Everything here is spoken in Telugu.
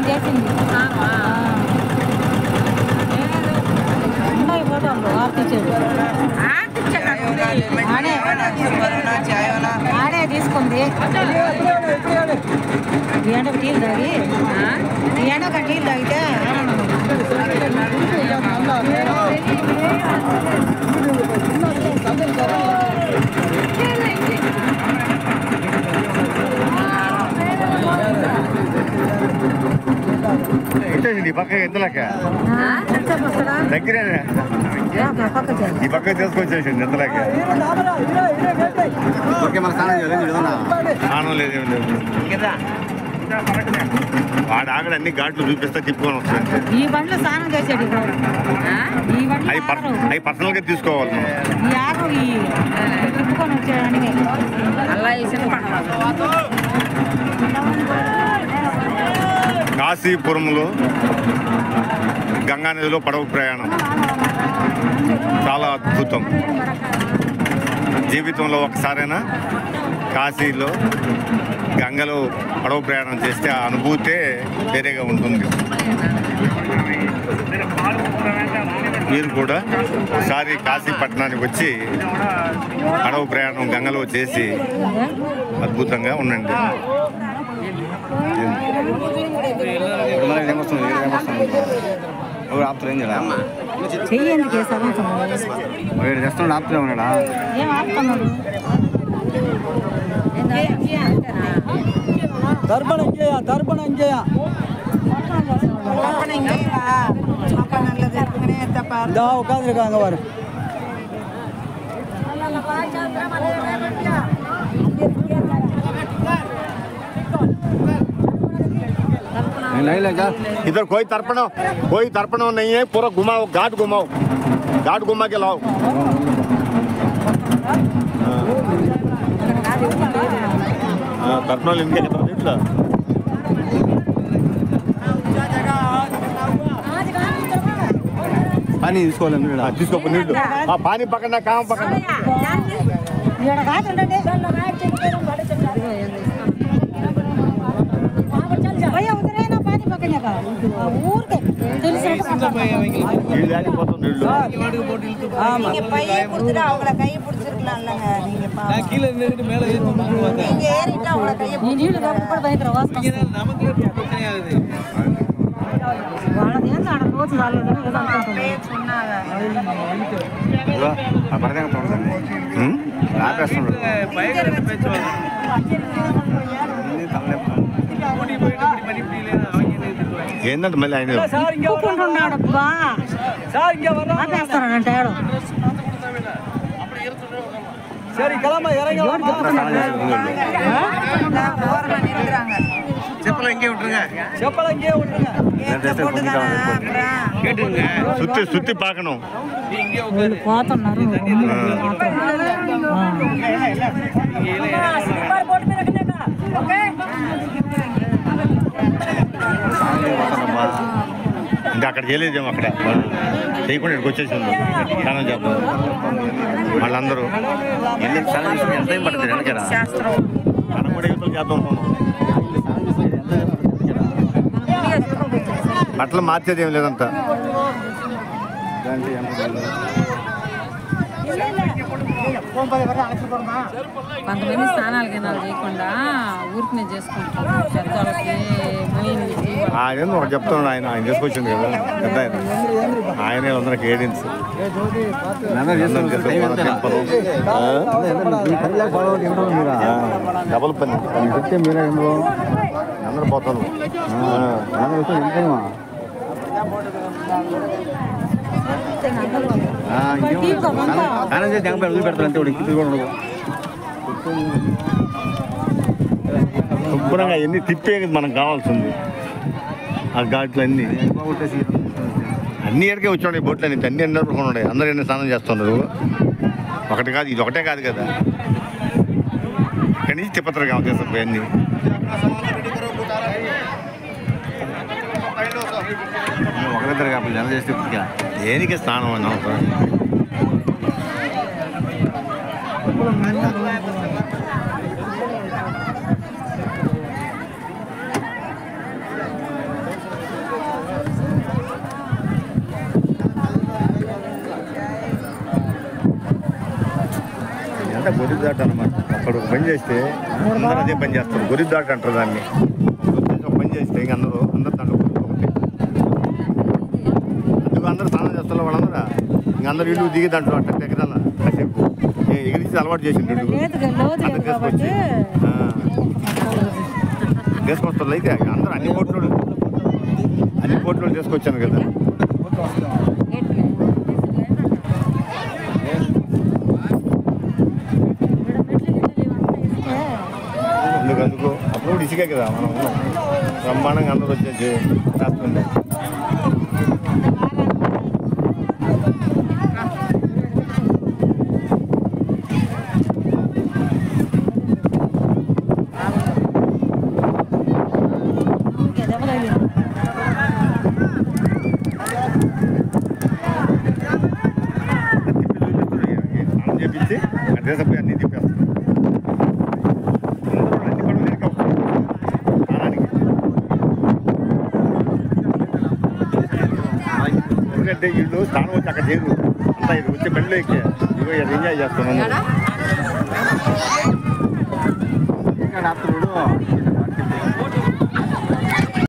చేసింది ఉన్నాయి ఫోటోలు ఆర్తిచ్చాడు ఆడే తీసుకుంది ఈ ఎండ టీలు తాగి ఈ ఎండ ఒక టీలు తాగితే ఈ పక్క ఎంత లెక్క దగ్గరే ఈ పక్క తీసుకొచ్చేసింది ఎంత లెక్క మన స్నానం లేదు వాడు ఆగడ అన్ని ఘాట్లు చూపిస్తా తిప్పుకొని వస్తుంది ఈ బండ్లో స్నానం చేసాడు అవి పర్సనల్ గా తీసుకోవాలి తిప్పుకొని వచ్చేయడానికి కాశీపురంలో గంగానదిలో పడవ ప్రయాణం చాలా అద్భుతం. జీవితంలో ఒకసారైనా కాశీలో గంగలో పడవ ప్రయాణం చేస్తే ఆ అనుభూతే వేరేగా ఉంటుంది. మీరు కూడా ఒకసారి కాశీపట్నానికి వచ్చి పడవ ప్రయాణం గంగలో చేసి అద్భుతంగా ఉండండి. ఆపుతూనే ఉన్నాడా వారు इधर कोई तर्पण नहीं है, पूरा घुमाओ, घाट घुमा के लाओ. तर्पण इनके इట్లా पानी తీసుకోవాలి నీళ్ళు పానీ పక్కన కామ పక్కన ఏంటంటే మళ్ళీ ఆయన சுத்தி பார்க்கணும். అంటే అక్కడ చేయలేదేమో, అక్కడ చేయకుండా ఇక్కడికి వచ్చేసింది స్నానం చేద్దాం. వాళ్ళందరూ ఎంత టైం పడుతుంది వెనకరా మనం కూడా యువతలు చేద్దాం అనుకున్నాం. బట్టలు మార్చేది ఏం లేదంతా. కొంతమంది స్నానాలు గినాలు చేయకుండా ఊరికి చేసుకుంటారు. ఆయన ఒకటి చెప్తున్నాడు, ఆయన తీసుకొచ్చింది కదా పెద్ద ఆయనే అందరికి గైడెన్స్. డబల్ పని చెప్తే మీరే అందరూ పోతాను. శుభ్రంగా ఎన్ని తిప్పేది మనకు కావాల్సింది. ఆ ఘాట్లు అన్నీ ఎక్కడికే వచ్చి బోట్లు అన్ని అన్ని ఎండపడుకున్నాయి. అందరూ ఎన్ని స్నానం చేస్తున్నారు. ఒకటి కాదు, ఇది ఒకటే కాదు కదా, ఇక్కడి నుంచి తిప్పతారు కావాలి అన్నీ. ఒకరిద్దరు కాబట్టి జనం చేస్తే దేనికి స్నానం అని అవసరం. గొర్రె దాట అనమాట. అక్కడ ఒక పని చేస్తే అందరూ అదే పని చేస్తారు. గొర్రె దాట అంటారు దాన్ని. ఒక పని చేస్తే ఇంక అందరూ దాంట్లో ఒకటి అందుకు అందరూ స్నానం చేస్తారు. వాళ్ళందరూ ఇంక అందరూ ఇల్లు దిగి దాంట్లో అట్ట ఎగరాల కాసేపు ఎగిరించి అలవాటు చేసిండు. అందరు తీసుకొస్తారు. అయితే అందరూ అన్ని కోట్లు తీసుకొచ్చాను కదా. అందుకు అప్పుడు ఇసుకే కదా మనం బ్రహ్మాండంగా అందరూ వచ్చేసి రాస్తుండే. స్నానం చేపించి దేశపోయి అన్ని తిప్పేస్తాం. ఎందుకంటే వీళ్ళు స్నానం వచ్చి అక్కడ చేయరు. అంతా ఇది వచ్చి బండిలో ఎక్కి ఇగో ఎంజాయ్ చేస్తున్నాను.